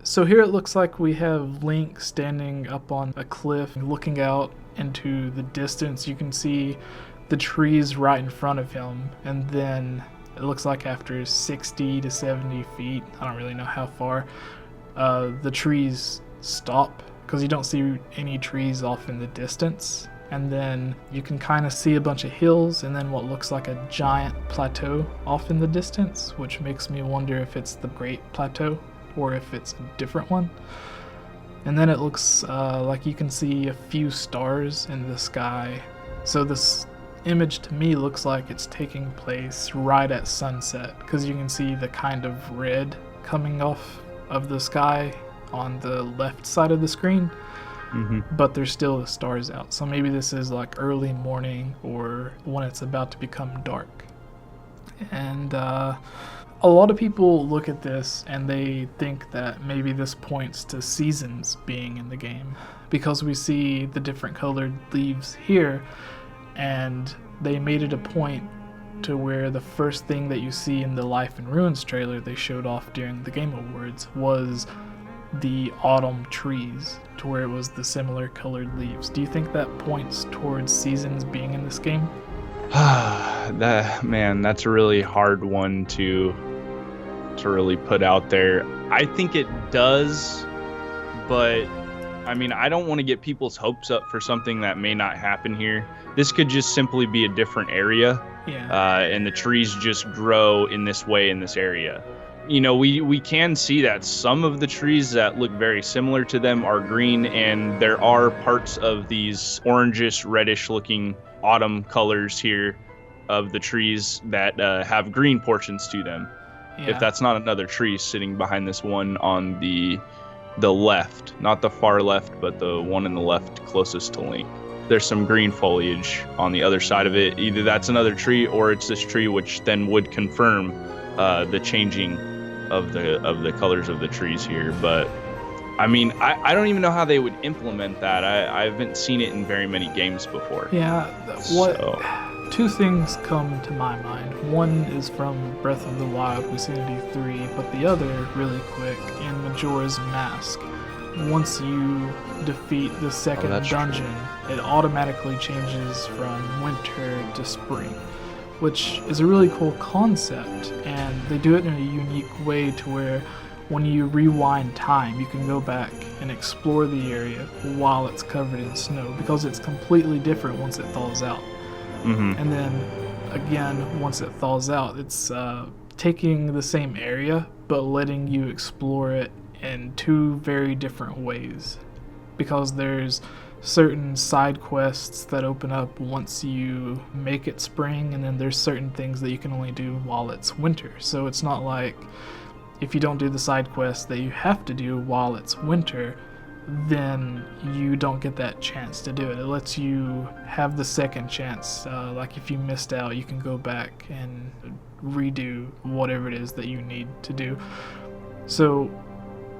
So here it looks like we have Link standing up on a cliff looking out into the distance. You can see the trees right in front of him, and then it looks like after 60 to 70 feet, I don't really know how far, the trees stop because you don't see any trees off in the distance. And then you can kind of see a bunch of hills and then what looks like a giant plateau off in the distance, which makes me wonder if it's the Great Plateau or if it's a different one. And then it looks like you can see a few stars in the sky. So this image to me looks like it's taking place right at sunset, because you can see the kind of red coming off of the sky on the left side of the screen. But there's still the stars out. So maybe this is like early morning or when it's about to become dark. And a lot of people look at this and they think that maybe this points to seasons being in the game, because we see the different colored leaves here, and they made it a point to where the first thing that you see in the Life in Ruins trailer they showed off during the Game Awards was the autumn trees, to where it was the similar colored leaves. Do you think that points towards seasons being in this game? That's a really hard one to really put out there. I think it does, but I mean, I don't want to get people's hopes up for something that may not happen here. This could just simply be a different area, and the trees just grow in this way in this area. You know, we can see that some of the trees that look very similar to them are green, and there are parts of these orangish, reddish looking autumn colors here of the trees that have green portions to them. Yeah. If that's not another tree sitting behind this one on the left, not the far left, but the one in the left closest to Link. There's some green foliage on the other side of it. Either that's another tree or it's this tree, which then would confirm the changing of the colors of the trees here. But I mean, I don't even know how they would implement that. I haven't seen it in very many games before. Yeah, two things come to my mind. One is from Breath of the Wild, we see it in E3, but the other, really quick, in Majora's Mask. Once you defeat the second dungeon, it automatically changes from winter to spring, which is a really cool concept, and they do it in a unique way to where when you rewind time, you can go back and explore the area while it's covered in snow, because it's completely different once it thaws out. And then again, once it thaws out, it's taking the same area but letting you explore it in two very different ways, because there's certain side quests that open up once you make it spring, and then there's certain things that you can only do while it's winter. So it's not like if you don't do the side quest that you have to do while it's winter, then you don't get that chance to do it. It lets you have the second chance. Like if you missed out, you can go back and redo whatever it is that you need to do. So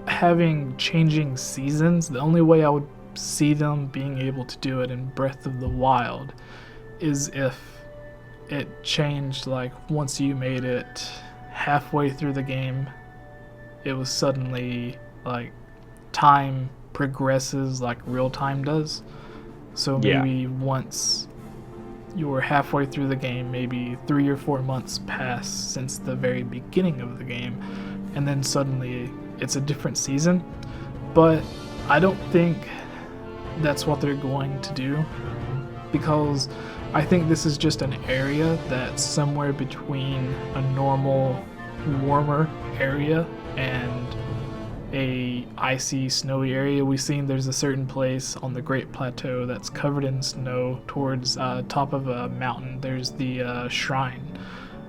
having changing seasons, the only way I would see them being able to do it in Breath of the Wild is if it changed, like once you made it halfway through the game, it was suddenly like time progresses like real time does. So maybe once you're halfway through the game, maybe 3 or 4 months pass since the very beginning of the game, and then suddenly it's a different season. But I don't think that's what they're going to do, because I think this is just an area that's somewhere between a normal warmer area and a icy snowy area. We've seen there's a certain place on the Great Plateau that's covered in snow towards top of a mountain. There's the shrine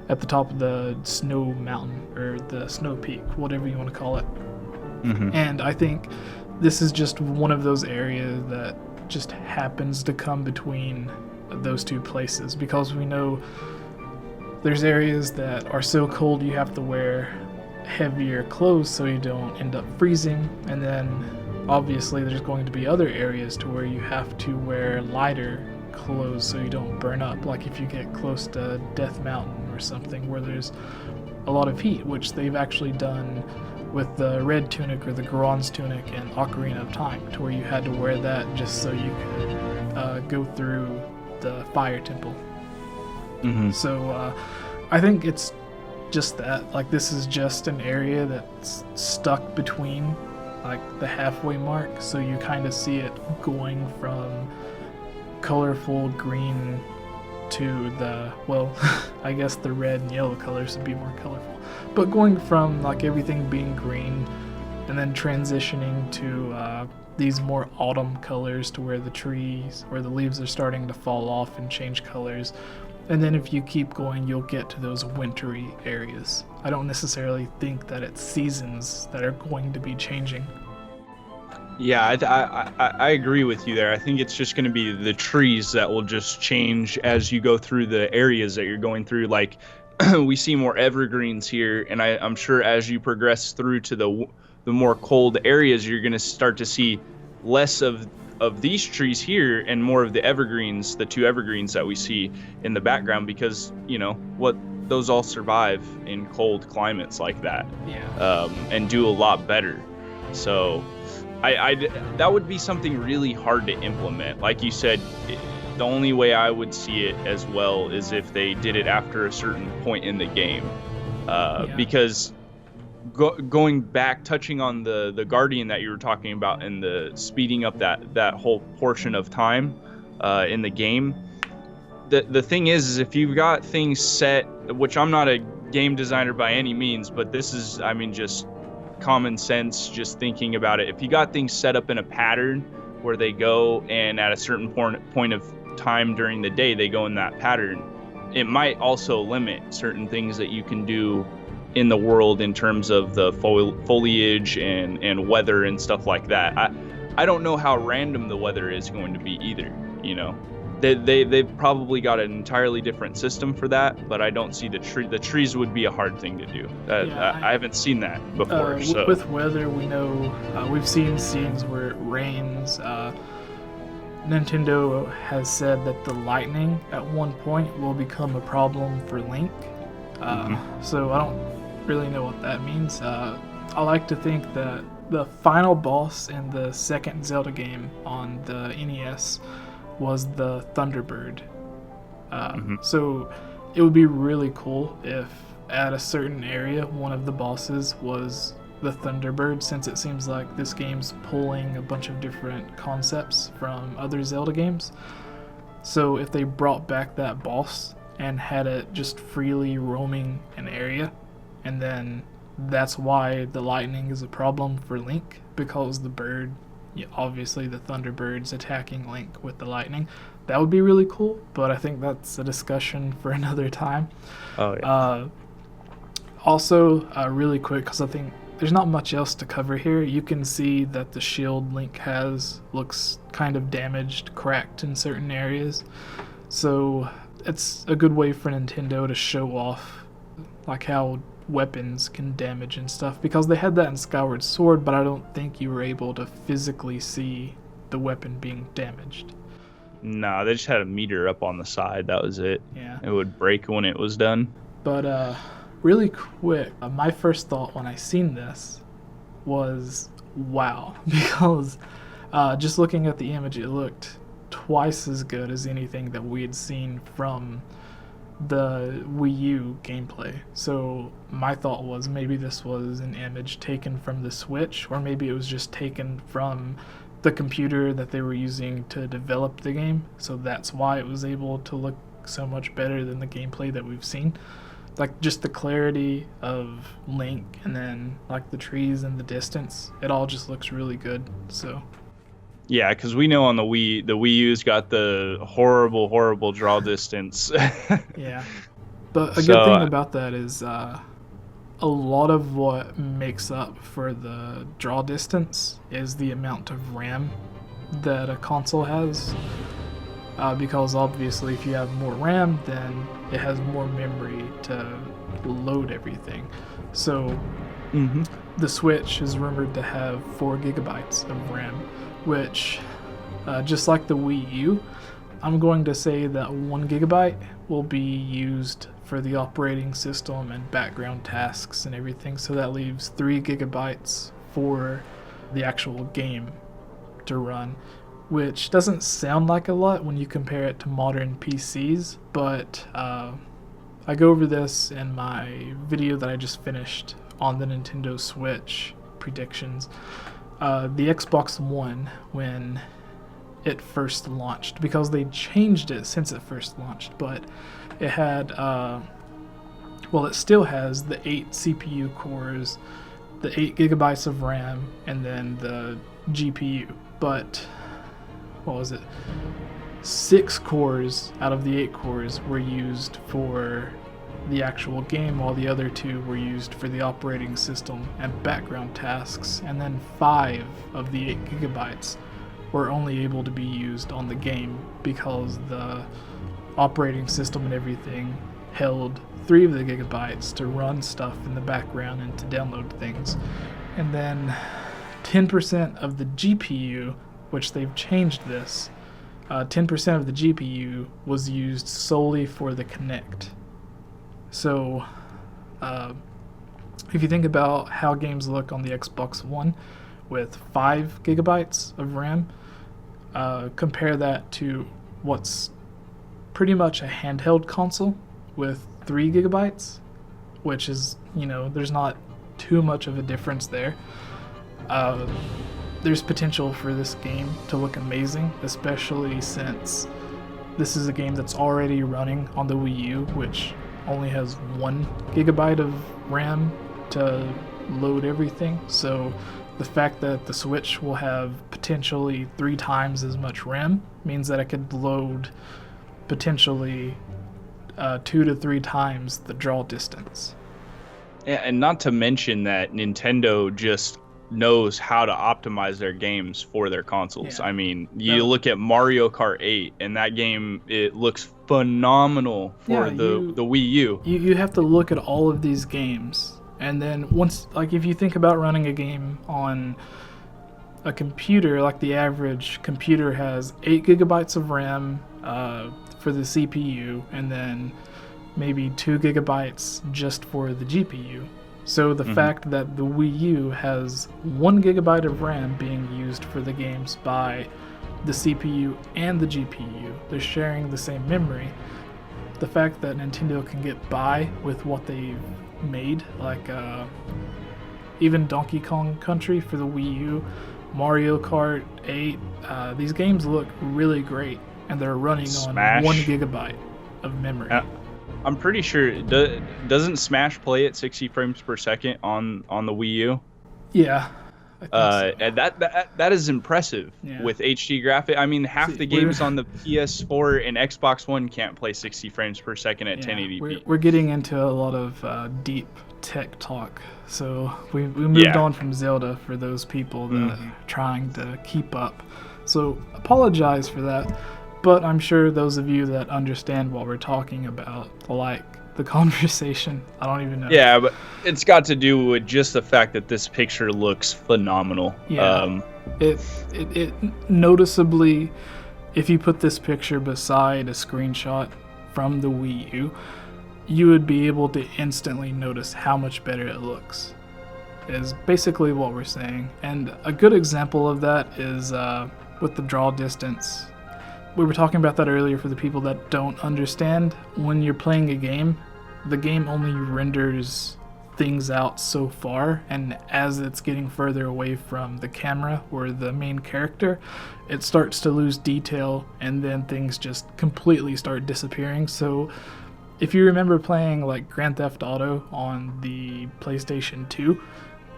at the top of the snow mountain, or the snow peak, whatever you want to call it. And I think this is just one of those areas that just happens to come between those two places, because we know there's areas that are so cold you have to wear heavier clothes so you don't end up freezing, and then obviously there's going to be other areas to where you have to wear lighter clothes so you don't burn up, like if you get close to Death Mountain or something where there's a lot of heat, which they've actually done with the red tunic or the Goron's tunic in Ocarina of Time, to where you had to wear that just so you could go through the fire temple. So I think it's just that, like, this is just an area that's stuck between like the halfway mark, so you kind of see it going from colorful green to the, well, I guess the red and yellow colors would be more colorful, but going from like everything being green and then transitioning to these more autumn colors, to where the trees or the leaves are starting to fall off and change colors. And then if you keep going, you'll get to those wintry areas. I don't necessarily think that it's seasons that are going to be changing. Yeah, I agree with you there. I think it's just going to be the trees that will just change as you go through the areas that you're going through. Like, we see more evergreens here, and I'm sure as you progress through to the more cold areas, you're going to start to see less of these trees here and more of the evergreens, the 2 evergreens that we see in the background, because, you know, those all survive in cold climates like that. Yeah. And do a lot better. So that would be something really hard to implement. Like you said, the only way I would see it as well is if they did it after a certain point in the game. Because going back, touching on the Guardian that you were talking about, and the speeding up that whole portion of time in the game, the thing is if you've got things set, which I'm not a game designer by any means, but this is, I mean, just common sense, just thinking about it. If you got things set up in a pattern where they go, and at a certain point of time during the day they go in that pattern, it might also limit certain things that you can do in the world in terms of the foliage and weather and stuff like that. I don't know how random the weather is going to be either. You know, they've probably got an entirely different system for that, but I don't see the trees would be a hard thing to do. I haven't seen that before. So with weather, we know we've seen scenes where it rains. Nintendo has said that the lightning at one point will become a problem for Link. So I don't really know what that means. I like to think that the final boss in the second Zelda game on the NES was the Thunderbird. So it would be really cool if at a certain area one of the bosses was the Thunderbird, since it seems like this game's pulling a bunch of different concepts from other Zelda games. So if they brought back that boss and had it just freely roaming an area, and then that's why the lightning is a problem for Link, because the bird, obviously the Thunderbird's attacking Link with the lightning. That would be really cool, but I think that's a discussion for another time. Oh yeah. Also, really quick, because I think there's not much else to cover here. You can see that the shield Link has looks kind of damaged, cracked in certain areas. So it's a good way for Nintendo to show off like how weapons can damage and stuff, because they had that in Skyward Sword, but I don't think you were able to physically see the weapon being damaged. No, they just had a meter up on the side. That was it. Yeah. It would break when it was done. But really quick, my first thought when I seen this was wow, because just looking at the image, it looked twice as good as anything that we had seen from the Wii U gameplay. So my thought was maybe this was an image taken from the Switch, or maybe it was just taken from the computer that they were using to develop the game, so that's why it was able to look so much better than the gameplay that we've seen. Like, just the clarity of Link, and then like the trees in the distance, it all just looks really good. So yeah, because we know on the Wii U's got the horrible draw distance. Yeah, but a good thing about that is a lot of what makes up for the draw distance is the amount of RAM that a console has. Because obviously if you have more RAM, then it has more memory to load everything. So the Switch is rumored to have 4 gigabytes of RAM, which, just like the Wii U, I'm going to say that 1 gigabyte will be used for the operating system and background tasks and everything. So that leaves 3 gigabytes for the actual game to run, which doesn't sound like a lot when you compare it to modern PCs, but I go over this in my video that I just finished on the Nintendo Switch predictions. The Xbox One, when it first launched, because they changed it since it first launched, but it had, it still has the 8 CPU cores, the 8 gigabytes of RAM, and then the GPU. But, 6 cores out of the 8 cores were used for the actual game, while the other 2 were used for the operating system and background tasks, and then 5 of the 8 gigabytes were only able to be used on the game because the operating system and everything held 3 of the gigabytes to run stuff in the background and to download things. And then 10% of the GPU, which they've changed this, 10% of the GPU was used solely for the Kinect. So, if you think about how games look on the Xbox One with 5 gigabytes of RAM, compare that to what's pretty much a handheld console with 3 gigabytes, which is, there's not too much of a difference there. There's potential for this game to look amazing, especially since this is a game that's already running on the Wii U, which only has 1 gigabyte of RAM to load everything. So the fact that the Switch will have potentially 3 times as much RAM means that it could load potentially 2 to 3 times the draw distance. Yeah, and not to mention that Nintendo just knows how to optimize their games for their consoles. Yeah. I mean, you look at Mario Kart 8, and that game, it looks phenomenal for the Wii U. You have to look at all of these games, and then if you think about running a game on a computer, like the average computer has 8 gigabytes of RAM for the CPU, and then maybe 2 gigabytes just for the GPU. So the fact that the Wii U has 1 gigabyte of RAM being used for the games by the CPU and the GPU, they're sharing the same memory. The fact that Nintendo can get by with what they've made, like even Donkey Kong Country for the Wii U, Mario Kart 8, these games look really great, and they're running Smash. On 1 gigabyte of memory. I'm pretty sure, doesn't Smash play at 60 frames per second on the Wii U? Yeah. I think so. And that is impressive with HD graphics. I mean, half the games on the PS4 and Xbox One can't play 60 frames per second at 1080p. We're getting into a lot of deep tech talk. So we moved on from Zelda for those people that are trying to keep up. So apologize for that. But I'm sure those of you that understand what we're talking about like the conversation. I don't even know. Yeah, but it's got to do with just the fact that this picture looks phenomenal. Yeah. It noticeably, if you put this picture beside a screenshot from the Wii U, you would be able to instantly notice how much better it looks. Is basically what we're saying. And a good example of that is with the draw distance. We were talking about that earlier for the people that don't understand. When you're playing a game, the game only renders things out so far, and as it's getting further away from the camera or the main character, it starts to lose detail, and then things just completely start disappearing. So if you remember playing like Grand Theft Auto on the PlayStation 2,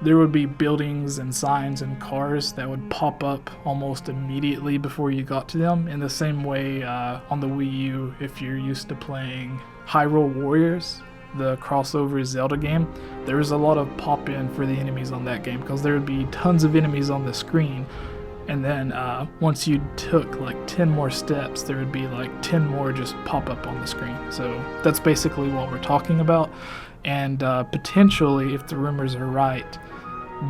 there would be buildings and signs and cars that would pop up almost immediately before you got to them. In the same way on the Wii U, if you're used to playing Hyrule Warriors, the crossover Zelda game, there was a lot of pop-in for the enemies on that game because there would be tons of enemies on the screen. And then once you took like 10 more steps, there would be like 10 more just pop up on the screen. So that's basically what we're talking about. And potentially, if the rumors are right,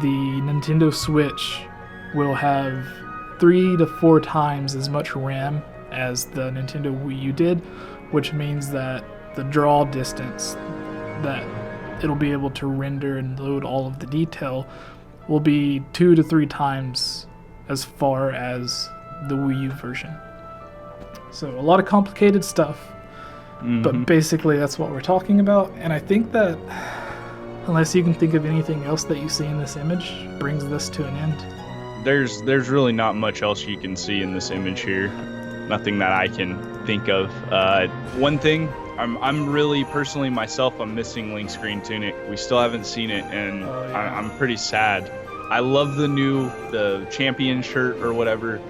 the Nintendo Switch will have 3 to 4 times as much RAM as the Nintendo Wii U did, which means that the draw distance that it'll be able to render and load all of the detail will be 2 to 3 times as far as the Wii U version. So a lot of complicated stuff, but basically that's what we're talking about. And I think that, unless you can think of anything else that you see in this image, brings this to an end. There's really not much else you can see in this image here. Nothing that I can think of. One thing, I'm really personally myself, I'm missing Link's green tunic. We still haven't seen it, and I'm pretty sad. I love the champion shirt or whatever,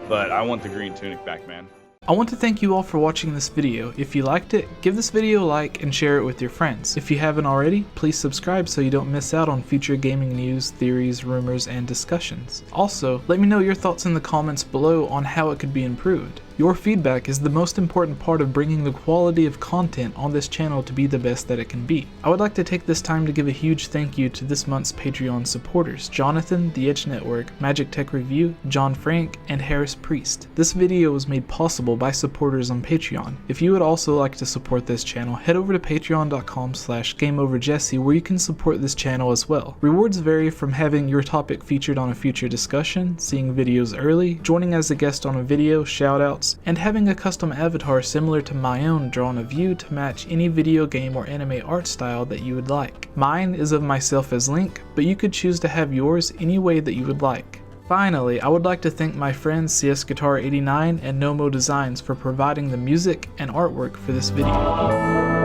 but I want the green tunic back, man. I want to thank you all for watching this video. If you liked it, give this video a like and share it with your friends. If you haven't already, please subscribe so you don't miss out on future gaming news, theories, rumors, and discussions. Also, let me know your thoughts in the comments below on how it could be improved. Your feedback is the most important part of bringing the quality of content on this channel to be the best that it can be. I would like to take this time to give a huge thank you to this month's Patreon supporters: Jonathan, The Edge Network, Magic Tech Review, John Frank, and Harris Priest. This video was made possible by supporters on Patreon. If you would also like to support this channel, head over to patreon.com/GameOverJesse, where you can support this channel as well. Rewards vary from having your topic featured on a future discussion, seeing videos early, joining as a guest on a video, shoutouts, and having a custom avatar similar to my own drawn of you to match any video game or anime art style that you would like. Mine is of myself as Link, but you could choose to have yours any way that you would like. Finally, I would like to thank my friends CS Guitar 89 and Gnomo Designs for providing the music and artwork for this video.